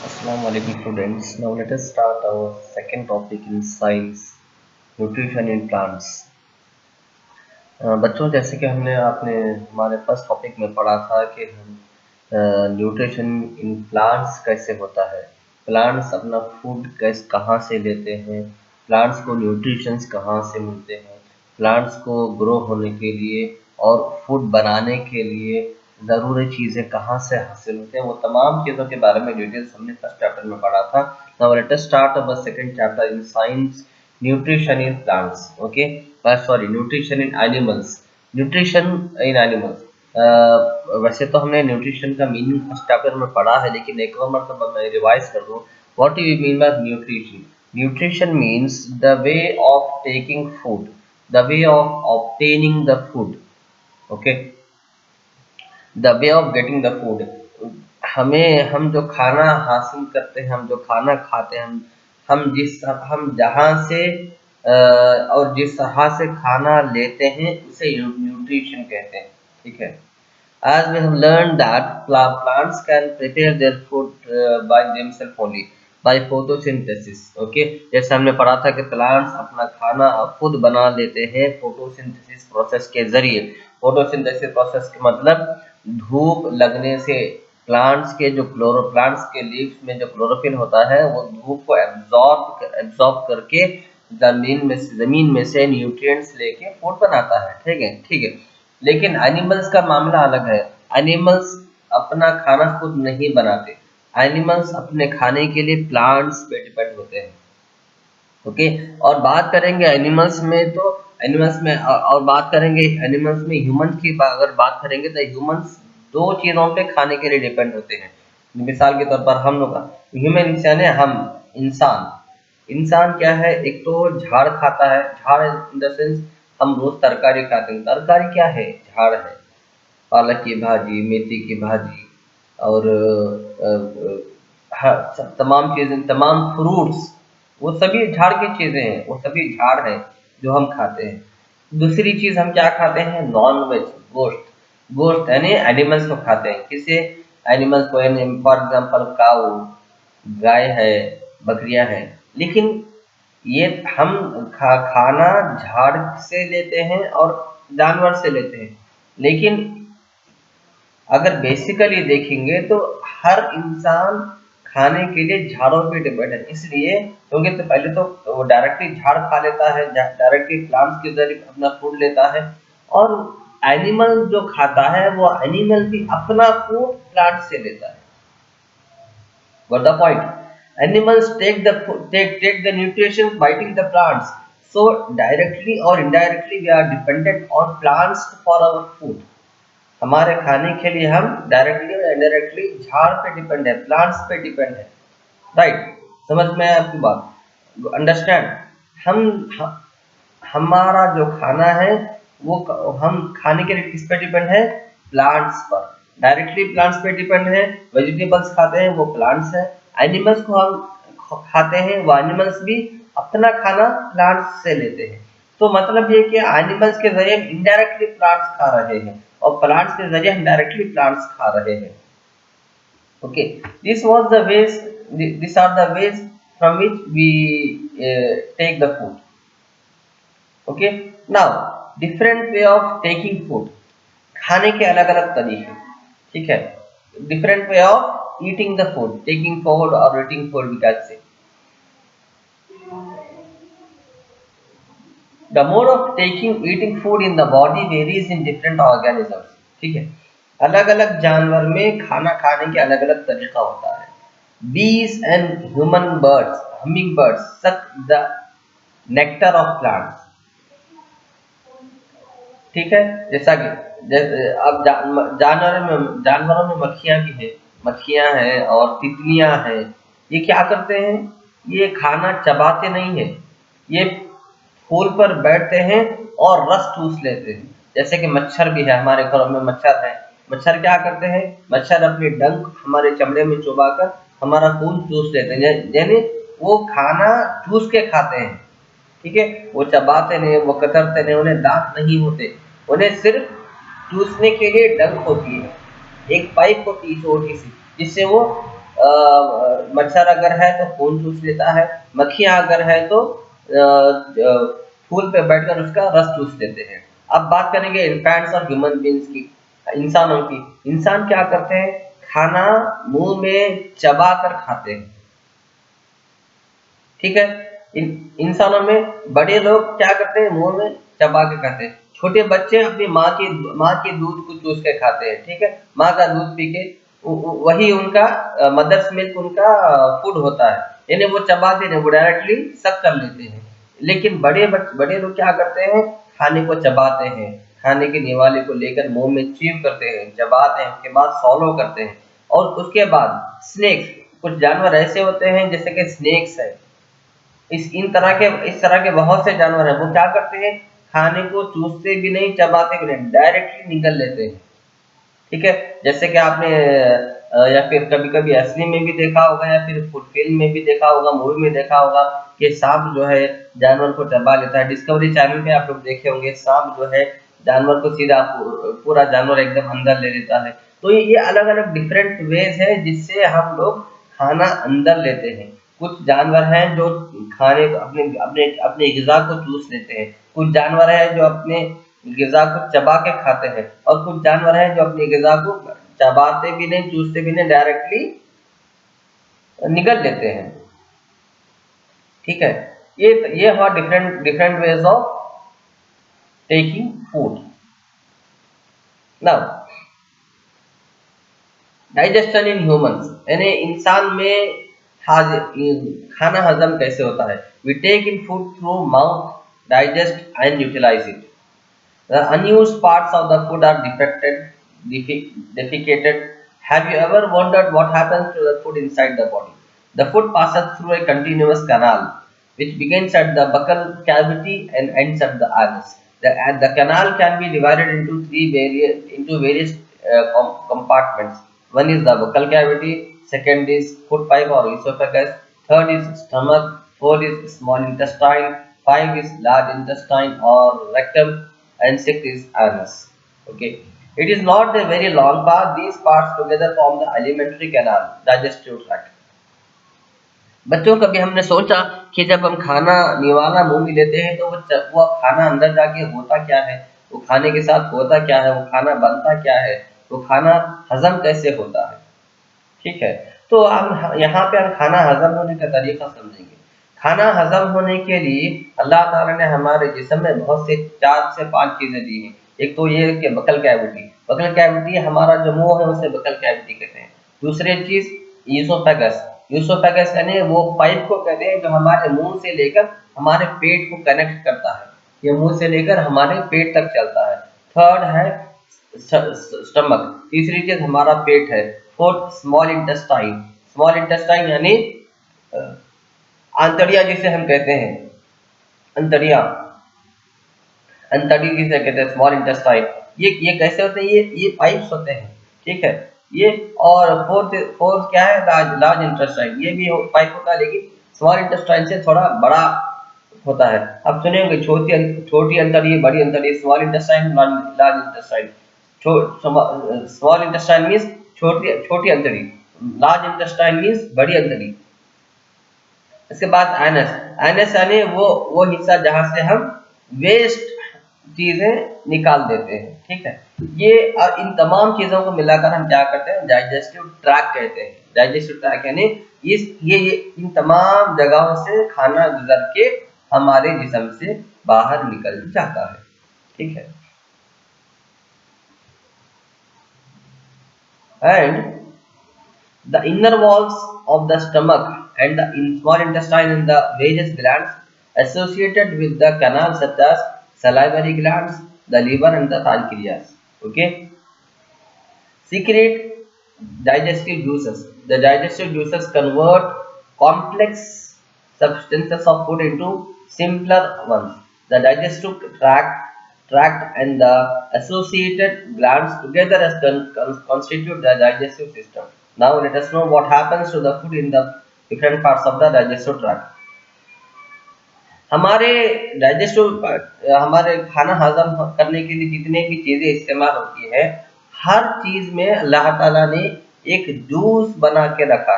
Assalamu alaikum students. Now let us start our second topic in science, nutrition in plants. बच्चों जैसे कि हमने आपने हमारे फर्स्ट टॉपिक में पढ़ा था कि हम न्यूट्रिशन इन प्लांट्स कैसे होता है, प्लांट्स अपना फूड कैसे कहाँ से लेते हैं, प्लांट्स को न्यूट्रिशंस कहाँ से मिलते हैं, प्लांट्स को ग्रो होने के लिए और फूड बनाने के लिए ज़रूरी चीज़ें कहाँ से हासिल होते हैं, वो तमाम चीज़ों के बारे में डिटेल्स हमने फर्स्ट चैप्टर में पढ़ा था. Now let us start our second chapter in science, nutrition in plants. Okay, sorry, nutrition in animals. nutrition in animals. वैसे तो हमने न्यूट्रिशन का मीनिंग फर्स्ट चैप्टर में पढ़ा है, लेकिन एक और मरतबा मैं रिवाइज कर दूं. What do you mean by nutrition? Nutrition means the way of taking food, the way of obtaining the food. Okay, the way of getting the food. हम जो खाना हासिल करते हैं, हम जो खाना खाते हैं, हम जहाँ से और जिस तरह से खाना लेते हैं उसे न्यूट्रिशन कहते हैं. ठीक है. As we have learned that plants can prepare their food by themselves only by photosynthesis. Okay, जैसे हमने पढ़ा था कि प्लांट्स अपना खाना खुद बना लेते हैं फोटोसिंथेसिस प्रोसेस के जरिए. फोटोसिंथेसिस प्रोसेस के मतलब धूप लगने से प्लांट्स के लीव्स में जो क्लोरोफिल होता है वो धूप को एब्जॉर्ब करके जमीन में से न्यूट्रिएंट्स लेके फूड बनाता है. ठीक है. लेकिन एनिमल्स का मामला अलग है. एनिमल्स अपना खाना खुद नहीं बनाते. एनिमल्स अपने खाने के लिए प्लांट्स पे डिपेंड होते हैं. ओके, और बात करेंगे एनिमल्स में ह्यूमंस की अगर बात करेंगे तो ह्यूमंस दो चीज़ों पे खाने के लिए डिपेंड होते हैं. मिसाल के तौर पर हम लोग ह्यूमन यानी हम इंसान. इंसान क्या है? एक तो झाड़ खाता है. झाड़ इन द सेंस हम रोज तरकारी खाते हैं. तरकारी क्या है? झाड़ है. पालक की भाजी, मेथी की भाजी और तमाम चीज़ें, तमाम फ्रूट्स, वो सभी झाड़ की चीज़ें हैं, वो सभी झाड़ हैं जो हम खाते हैं. दूसरी चीज़ हम क्या खाते हैं? नॉन वेज, गोश्त. गोश्त यानी एनिमल्स को खाते हैं. किसे? एनिमल्स को, यानी फॉर एग्जांपल काऊ, गाय है, बकरियां हैं. लेकिन ये हम खाना झाड़ से लेते हैं और जानवर से लेते हैं. लेकिन अगर बेसिकली देखेंगे तो हर इंसान खाने के लिए झाड़ों पे डिपेंड है. इसलिए क्योंकि तो पहले तो वो डायरेक्टली झाड़ खा लेता है, डायरेक्टली प्लांट्स के जरिए अपना फूड लेता है. और एनिमल जो खाता है वो एनिमल भी अपना फूड प्लांट से लेता है. Got the point? Animals take the nutrition by eating the plants. So directly or indirectly we are dependent on plants for our food. हमारे खाने के लिए हम डायरेक्टली और इनडायरेक्टली झाड़ पे डिपेंड है, प्लांट्स पे डिपेंड है. राइट? समझ में आया आपकी बात? अंडरस्टैंड? हम हमारा जो खाना है वो हम खाने के लिए किस पे डिपेंड है? प्लांट्स पर. डायरेक्टली प्लांट्स पे डिपेंड है. वेजिटेबल्स खाते हैं वो प्लांट्स है. एनिमल्स को हम खाते हैं, वो एनिमल्स भी अपना खाना प्लांट्स से लेते हैं. तो मतलब ये कि एनिमल्स के जरिए हम इनडायरेक्टली प्लांट्स खा रहे हैं और प्लांट्स के जरिए हम डायरेक्टली प्लांट्स खा रहे हैं. Okay, these are the ways from which we take the food. Okay, now different way of taking food. खाने के अलग अलग तरीके. ठीक है. Different way of eating the food, taking food or eating food we can say. The mode of eating food in the body varies in different organisms. ठीक है. अलग अलग जानवर में खाना खाने के अलग अलग तरीका होता है. Bees and hummingbirds suck the nectar of plants. ठीक है. जैसा कि अब जानवरों में मक्खियां हैं और तितलियां हैं. ये क्या करते हैं? ये खाना चबाते नहीं है, ये फूल पर बैठते हैं और रस चूस लेते हैं. जैसे कि मच्छर भी है, हमारे घरों में मच्छर है. मच्छर क्या करते हैं? मच्छर अपने डंक हमारे चमड़े में चुबाकर हमारा खून चूस लेते हैं. यानी वो खाना चूस के खाते हैं. ठीक है. वो चबाते नहीं, वो कतरते नहीं, उन्हें दांत नहीं होते, उन्हें सिर्फ चूसने के लिए डंक होती है. एक पाइप होती है छोटी सी जिससे वो मच्छर अगर है तो खून चूस लेता है, मक्खियाँ अगर है तो फूल पे बैठकर उसका रस चूस लेते हैं। अब बात करेंगे इन्फेंट्स और ह्यूमन बीइंग्स की, इंसानों की। इंसान क्या करते हैं? खाना मुंह में चबा कर खाते हैं, ठीक है। इंसानों में बड़े लोग क्या करते हैं? मुंह में चबा के खाते हैं। छोटे बच्चे अपनी माँ के दूध को चूस के खाते हैं, ठीक है। माँ का दूध पी के वही उनका मदर्स मिल्क उनका फूड होता है, यानी वो चबाते नहीं, वो डायरेक्टली सक कर लेते हैं। लेकिन बड़े लोग क्या करते हैं? खाने को चबाते हैं, खाने के निवाले को लेकर मुंह में च्यू करते हैं, चबाते हैं, उसके बाद सॉलो करते हैं। और उसके बाद स्नेक्स, कुछ जानवर ऐसे होते हैं जैसे कि स्नेक्स है, इस तरह के बहुत से जानवर हैं। वो क्या करते हैं? खाने को चूसते भी नहीं, चबाते भी नहीं, डायरेक्टली निगल लेते हैं, ठीक है। जैसे कि आपने या फिर कभी-कभी असली में भी देखा होगा या फिर फिल्म में भी देखा होगा, मूवी में देखा होगा कि सांप जो है जानवर को चबा लेता है। डिस्कवरी चैनल पे आप लोग देखे होंगे, सांप जो है जानवर को सीधा पूरा जानवर एकदम अंदर ले लेता है। तो ये अलग-अलग डिफरेंट वेज है जिससे हम लोग खाना अंदर लेते हैं। कुछ जानवर हैं जो खाने को अपने अपने अपने ग़िज़ा को चूस लेते हैं। कुछ जानवर हैं जो अपने ग़िज़ा को चबा के खाते हैं, और कुछ जानवर हैं जो अपनी ग़िज़ा को चबाते भी नहीं, चूसते भी नहीं, डायरेक्टली निगल लेते हैं, ठीक है। ये हुआ different different ways of taking food. Now digestion in humans, यानी इंसान में खाना हजम कैसे होता है? We take in food through mouth, digest and utilise it. The unused parts of the food are defecated. Have you ever wondered what happens to the food inside the body? The food passes through a continuous canal, which begins at the buccal cavity and ends at the anus. The canal can be divided into various compartments. One is the buccal cavity, second is food pipe or esophagus, third is stomach, fourth is small intestine, five is large intestine or rectum, and six is anus. Okay. It is not a very long path. These parts together form the alimentary canal, digestive tract. बच्चों, कभी हमने सोचा कि जब हम खाना निवाला मुंह में लेते हैं तो वो खाना अंदर जाके होता क्या है, वो खाने के साथ होता क्या है, वो खाना बनता क्या है, वो खाना हजम कैसे होता है, ठीक है। तो हम यहाँ पे हम खाना हजम होने का तरीका समझेंगे। खाना हजम होने के लिए अल्लाह ताला ने हमारे जिस्म में बहुत से 4 से 5 चीजें दी हैं। एक तो ये कि बकल कैविटी हमारा जो मुंह है उसे बकल कैविटी कहते हैं। दूसरी चीज यूसोफेगस यानी वो पाइप को कहते हैं जो हमारे मुंह से लेकर हमारे पेट को कनेक्ट करता है, ये मुंह से लेकर हमारे पेट तक चलता है। थर्ड है स्टमक, तीसरी चीज हमारा पेट है। फोर्थ स्मॉल इंटेस्टाइन यानी आंतड़िया जिसे हम कहते हैं, अंतड़िया अंतड़ी जिसे कहते हैं, स्मॉल इंटेस्टाइन। ये कैसे होते हैं? ये पाइप्स होते हैं, ठीक है। ये और फोर्थ क्या है? लार्ज इंटेस्टाइन, ये भी पाइप होता है लेकिन स्मॉल इंटेस्टाइन से थोड़ा बड़ा होता है। अब सुने होंगे छोटी अंतड़ी, बड़ी अंतड़ी, small intestine, large intestine. Small intestine means छोटी अंतड़ी, लार्ज इंटेस्टाइन मीन्स बड़ी अंतड़ी। इसके बाद एनएस यानी वो हिस्सा जहां से हम वेस्ट चीजें निकाल देते हैं, ठीक है। ये इन तमाम चीजों को मिलाकर हम क्या करते हैं? डाइजेस्टिव ट्रैक्ट कहते हैं। डाइजेस्टिव ट्रैक्ट यानी ये इन तमाम जगहों से खाना गुजर के हमारे जिस्म से बाहर निकल जाता है, ठीक है। And the inner walls of the stomach and the small intestine and the various glands associated with the canal such as salivary glands, the liver and the pancreas. Okay. Secret digestive juices. The digestive juices convert complex substances of food into simpler ones. The digestive tract and the associated glands together as constitute the digestive system. Now let us know what happens to the food in the different parts of the digestive tract. हमारे हमारे खाना हजम करने के लिए जितने भी चीजें इस्तेमाल होती है, हर चीज में अल्लाह ताला ने एक जूस बना के रखा।